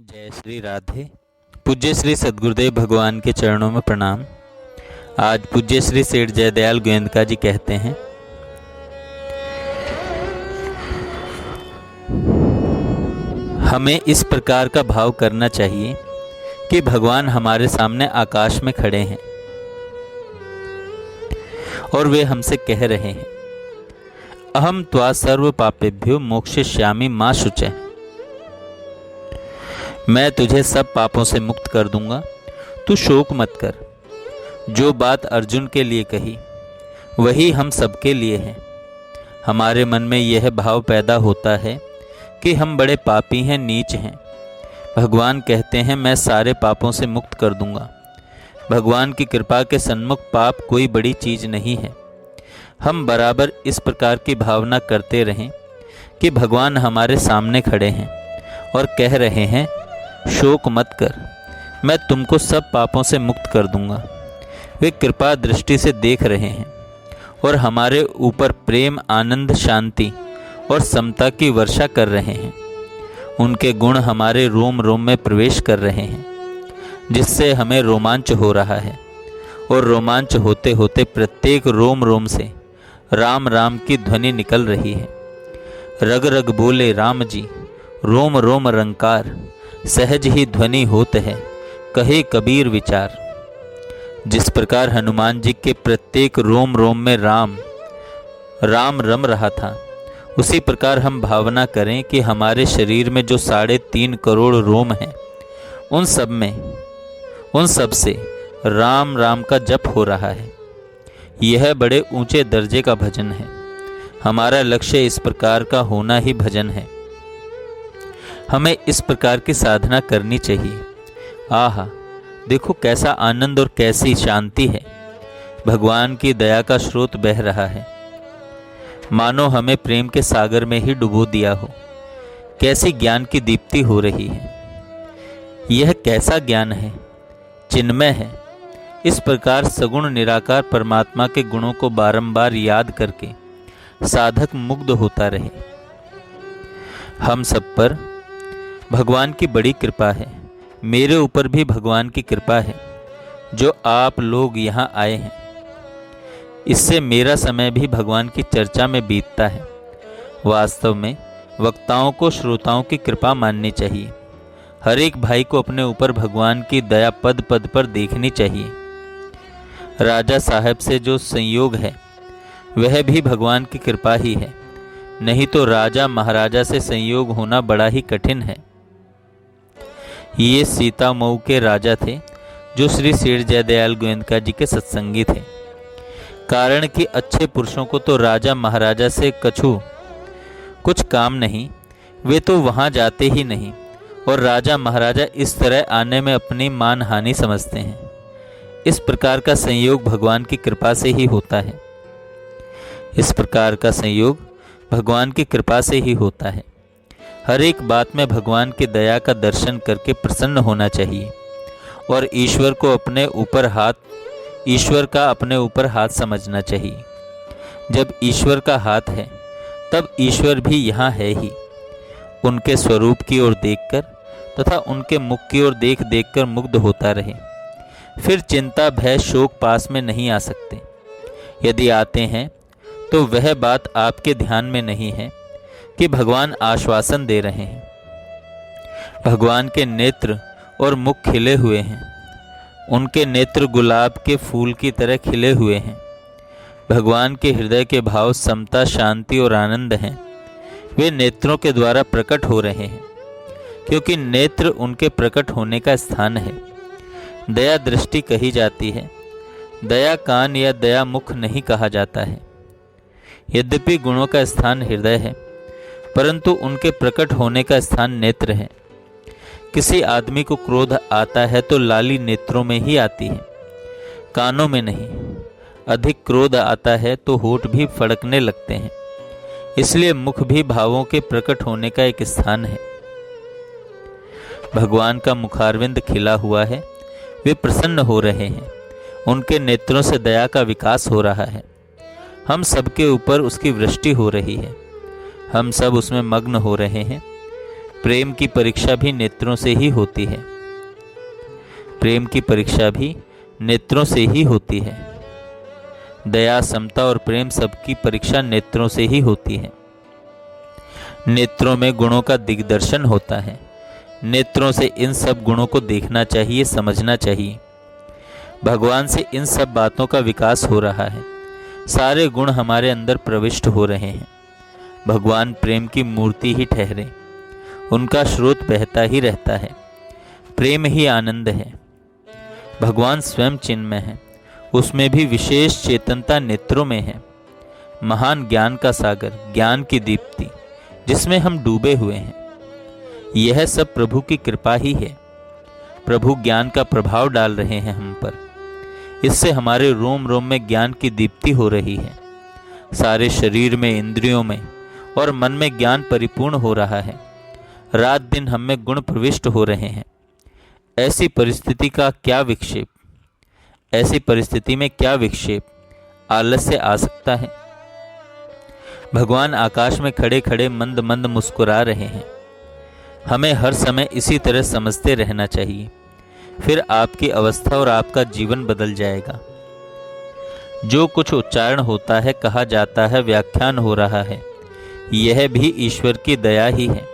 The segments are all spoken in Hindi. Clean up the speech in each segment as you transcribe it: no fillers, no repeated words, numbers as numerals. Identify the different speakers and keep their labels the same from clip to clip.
Speaker 1: जय श्री राधे। पूज्य श्री सद्गुरुदेव भगवान के चरणों में प्रणाम। आज पूज्य श्री सेठ जयदयाल गोयंदका जी कहते हैं, हमें इस प्रकार का भाव करना चाहिए कि भगवान हमारे सामने आकाश में खड़े हैं और वे हमसे कह रहे हैं, अहम त्वा सर्व पापेभ्यो मोक्षयिष्यामि मा शुचः। मैं तुझे सब पापों से मुक्त कर दूंगा, तू शोक मत कर। जो बात अर्जुन के लिए कही वही हम सबके लिए है। हमारे मन में यह भाव पैदा होता है कि हम बड़े पापी हैं, नीच हैं। भगवान कहते हैं, मैं सारे पापों से मुक्त कर दूंगा। भगवान की कृपा के सन्मुख पाप कोई बड़ी चीज नहीं है। हम बराबर इस प्रकार की भावना करते रहें कि भगवान हमारे सामने खड़े हैं और कह रहे हैं, शोक मत कर, मैं तुमको सब पापों से मुक्त कर दूंगा। वे कृपा दृष्टि से देख रहे हैं और हमारे ऊपर प्रेम, आनंद, शांति और समता की वर्षा कर रहे हैं। उनके गुण हमारे रोम रोम में प्रवेश कर रहे हैं, जिससे हमें रोमांच हो रहा है और रोमांच होते होते प्रत्येक रोम रोम से राम राम की ध्वनि निकल रही है। रग रग बोले राम जी, रोम रोम रंकार, सहज ही ध्वनि होत है, कहे कबीर विचार। जिस प्रकार हनुमान जी के प्रत्येक रोम रोम में राम राम रम रहा था, उसी प्रकार हम भावना करें कि हमारे शरीर में जो 3.5 करोड़ रोम हैं, उन सब से राम राम का जप हो रहा है। यह बड़े ऊंचे दर्जे का भजन है। हमारा लक्ष्य इस प्रकार का होना ही भजन है। हमें इस प्रकार की साधना करनी चाहिए। आहा, देखो कैसा आनंद और कैसी शांति है। भगवान की दया का स्रोत बह रहा है, मानो हमें प्रेम के सागर में ही डुबो दिया हो। कैसी ज्ञान की दीप्ति हो रही है। यह कैसा ज्ञान है, चिन्मय है। इस प्रकार सगुण निराकार परमात्मा के गुणों को बारंबार याद करके साधक मुग्ध होता रहे। हम सब पर भगवान की बड़ी कृपा है। मेरे ऊपर भी भगवान की कृपा है जो आप लोग यहाँ आए हैं। इससे मेरा समय भी भगवान की चर्चा में बीतता है। वास्तव में वक्ताओं को श्रोताओं की कृपा माननी चाहिए। हर एक भाई को अपने ऊपर भगवान की दया पद पद पर देखनी चाहिए। राजा साहब से जो संयोग है वह भी भगवान की कृपा ही है, नहीं तो राजा महाराजा से संयोग होना बड़ा ही कठिन है। ये सीता मऊ के राजा थे जो श्री सेठ जयदयाल गोयंदका जी के सत्संगी थे। कारण कि अच्छे पुरुषों को तो राजा महाराजा से कछु कुछ काम नहीं, वे तो वहां जाते ही नहीं और राजा महाराजा इस तरह आने में अपनी मान हानि समझते हैं। इस प्रकार का संयोग भगवान की कृपा से ही होता है। इस प्रकार का संयोग भगवान की कृपा से ही होता है। हर एक बात में भगवान की दया का दर्शन करके प्रसन्न होना चाहिए और ईश्वर का अपने ऊपर हाथ समझना चाहिए। जब ईश्वर का हाथ है तब ईश्वर भी यहाँ है ही। उनके स्वरूप की ओर देखकर तथा उनके मुख की ओर देख देखकर मुग्ध होता रहे। फिर चिंता, भय, शोक पास में नहीं आ सकते। यदि आते हैं तो वह बात आपके ध्यान में नहीं है कि भगवान आश्वासन दे रहे हैं। भगवान के नेत्र और मुख खिले हुए हैं। उनके नेत्र गुलाब के फूल की तरह खिले हुए हैं। भगवान के हृदय के भाव समता, शांति और आनंद हैं। वे नेत्रों के द्वारा प्रकट हो रहे हैं, क्योंकि नेत्र उनके प्रकट होने का स्थान है। दया दृष्टि कही जाती है, दया कान या दया मुख नहीं कहा जाता है। यद्यपि गुणों का स्थान हृदय है, परंतु उनके प्रकट होने का स्थान नेत्र है। किसी आदमी को क्रोध आता है तो लाली नेत्रों में ही आती है, कानों में नहीं। अधिक क्रोध आता है तो होठ भी फड़कने लगते हैं। इसलिए मुख भी भावों के प्रकट होने का एक स्थान है। भगवान का मुखारविंद खिला हुआ है, वे प्रसन्न हो रहे हैं। उनके नेत्रों से दया का विकास हो रहा है। हम सबके ऊपर उसकी वृष्टि हो रही है। हम सब उसमें मग्न हो रहे हैं। प्रेम की परीक्षा भी नेत्रों से ही होती है। प्रेम की परीक्षा भी नेत्रों से ही होती है। दया, समता और प्रेम सबकी परीक्षा नेत्रों से ही होती है। नेत्रों में गुणों का दिग्दर्शन होता है। नेत्रों से इन सब गुणों को देखना चाहिए, समझना चाहिए। भगवान से इन सब बातों का विकास हो रहा है। सारे गुण हमारे अंदर प्रविष्ट हो रहे हैं। भगवान प्रेम की मूर्ति ही ठहरे, उनका स्रोत बहता ही रहता है। प्रेम ही आनंद है। भगवान स्वयं चिन्मय है, उसमें भी विशेष चेतनता नेत्रों में है। महान ज्ञान का सागर, ज्ञान की दीप्ति जिसमें हम डूबे हुए हैं, यह सब प्रभु की कृपा ही है। प्रभु ज्ञान का प्रभाव डाल रहे हैं हम पर। इससे हमारे रोम रोम में ज्ञान की दीप्ति हो रही है। सारे शरीर में, इंद्रियों में और मन में ज्ञान परिपूर्ण हो रहा है। रात दिन हम में गुण प्रविष्ट हो रहे हैं। ऐसी परिस्थिति का क्या विक्षेप, ऐसी परिस्थिति में क्या विक्षेप, आलस्य आ सकता है? भगवान आकाश में खड़े खड़े मंद मंद मुस्कुरा रहे हैं। हमें हर समय इसी तरह समझते रहना चाहिए, फिर आपकी अवस्था और आपका जीवन बदल जाएगा। जो कुछ उच्चारण होता है, कहा जाता है, व्याख्यान हो रहा है, यह भी ईश्वर की दया ही है।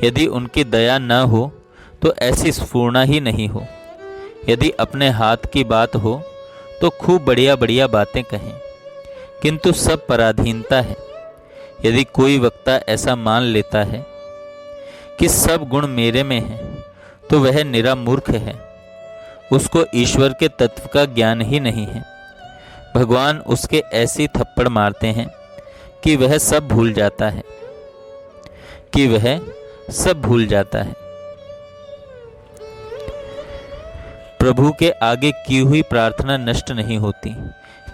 Speaker 1: यदि उनकी दया न हो तो ऐसी स्फूर्णा ही नहीं हो। यदि अपने हाथ की बात हो तो खूब बढ़िया बढ़िया बातें कहें, किंतु सब पराधीनता है। यदि कोई वक्ता ऐसा मान लेता है कि सब गुण मेरे में हैं, तो वह निरा मूर्ख है। उसको ईश्वर के तत्व का ज्ञान ही नहीं है। भगवान उसके ऐसी थप्पड़ मारते हैं कि वह सब भूल जाता है, कि वह सब भूल जाता है। प्रभु के आगे की हुई प्रार्थना नष्ट नहीं होती।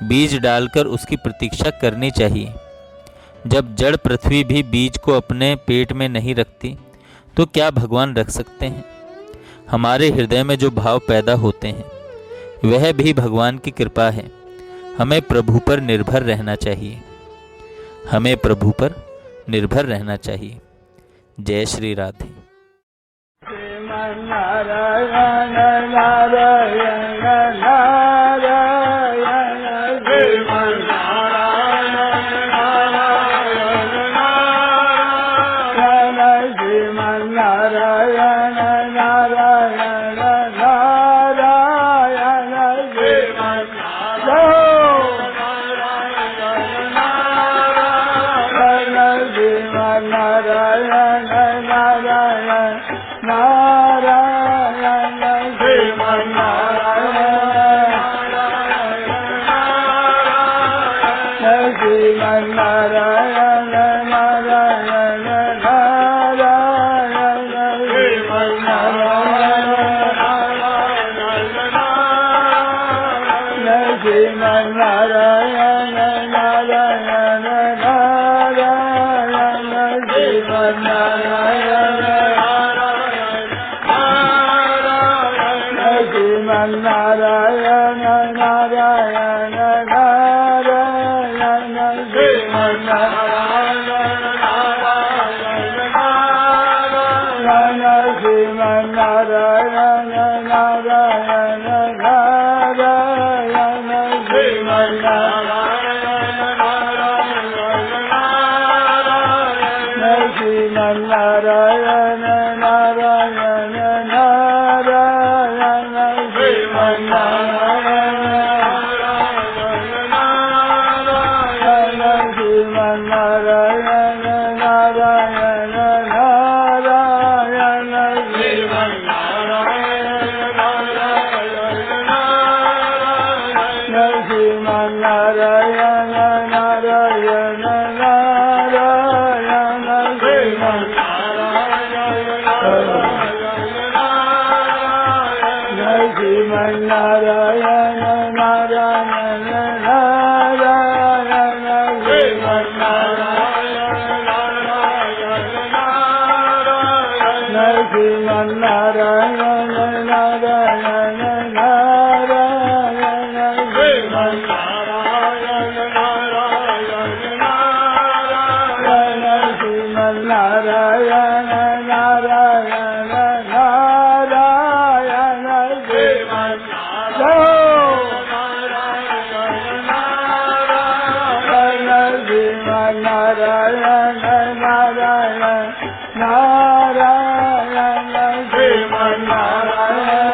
Speaker 1: बीज डालकर उसकी प्रतीक्षा करनी चाहिए। जब जड़ पृथ्वी भी बीज को अपने पेट में नहीं रखती, तो क्या भगवान रख सकते हैं? हमारे हृदय में जो भाव पैदा होते हैं, वह भी भगवान की कृपा है। हमें प्रभु पर निर्भर रहना चाहिए। हमें प्रभु पर निर्भर रहना चाहिए। जय श्री राधे।
Speaker 2: नारायण नारायण नारायण श्रीमन नारायण नारायण नारायण श्रीमन नारायण नारायण नारायण श्रीमन नारायण श्रीमन नारायण नारायण नारायण श्रीमन नारायण श्रीमन नारायण नारायण नारायण श्रीमन नारायण श्रीमन नारायण नारायण नारायण श्रीमन नारायण नारायण नारायण नारायण श्रीमन नारायण नारायण श्रीमन नारायण नारायण नारायण श्रीमन नारायण श्रीमन नारायण नारायण नारायण श्रीमन नारायण श्रीमन नारायण नारायण नारायण श्रीमन नारायण श्रीमन नारायण नारायण नारायण श्रीमन Shriman Narayan Narayan Narayan Shriman Narayan Shriman Narayan Narayan Narayan Shriman Narayan Shriman Narayan Narayan Narayana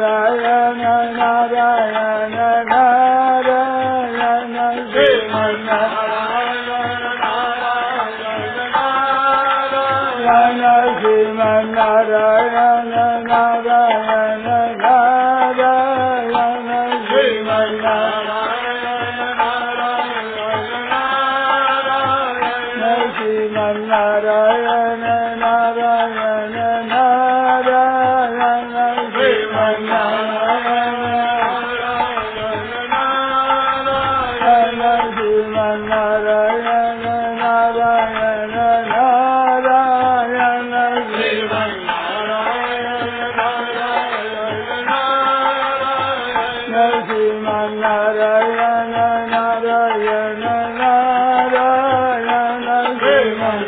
Speaker 2: Narayana Narayana Narayana Narayana Narayana Sriman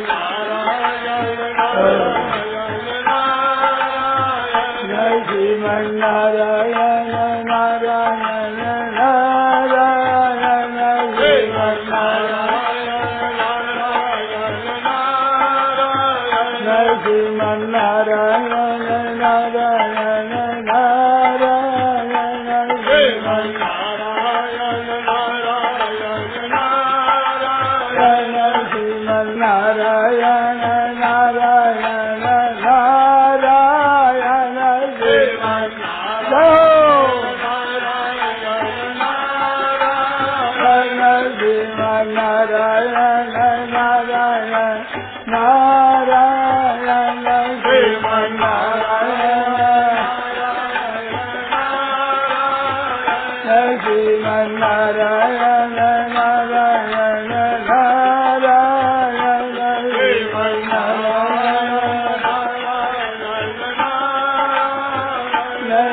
Speaker 2: Jai Sriman Narayana Narayana Narayana Sriman Jai Sriman Narayana Narayana Narayana Sriman Narayana Narayana Narayana Sriman Narayana Narayana Narayana Sriman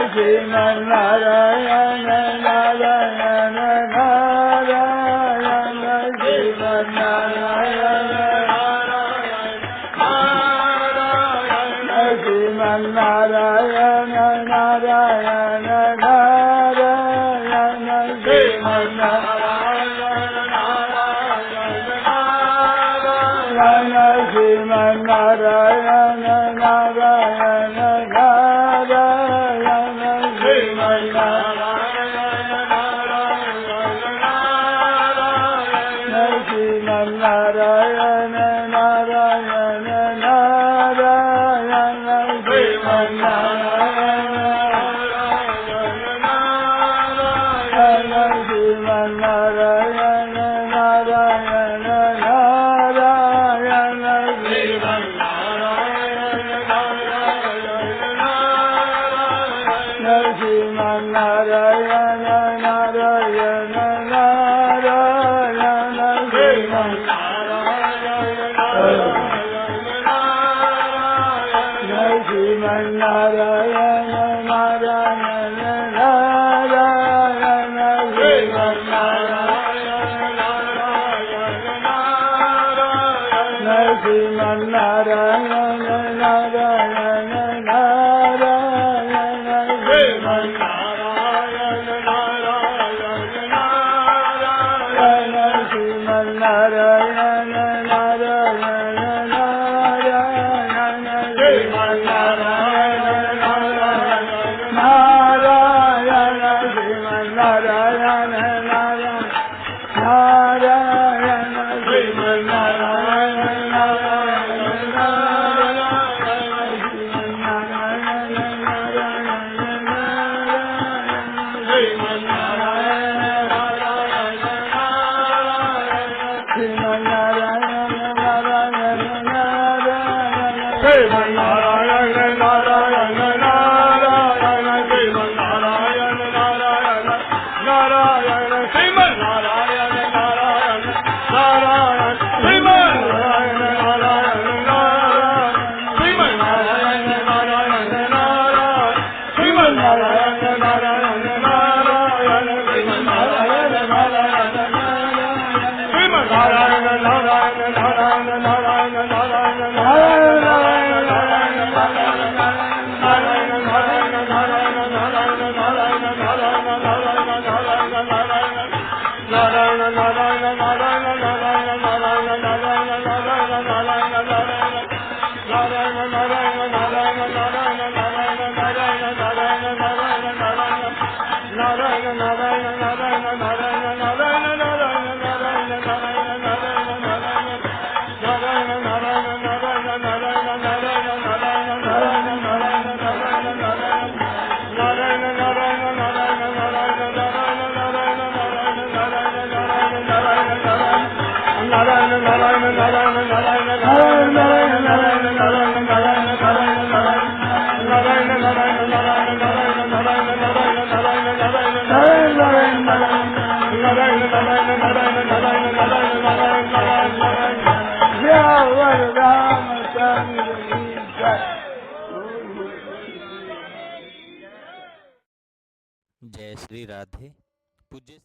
Speaker 2: Sriman Narayana Narayana Narayana Sriman Sriman Narayana Narayana Narayana Sriman Sriman Narayana Narayana Narayana Sriman Sriman Narayana Narayana Narayana Sriman Sriman Narayana Narayana Narayana Sriman Sriman Narayana Narayana Narayana Sriman Sriman Narayana Narayana Narayana Sriman Sriman Narayana Narayana Narayana Sriman Sriman Narayana Narayana Narayana Sriman Sriman Narayana Narayana Narayana Sriman Narayana Sriman Narayana Narayana Sriman Narayana
Speaker 1: जय श्री राधे। पूज्य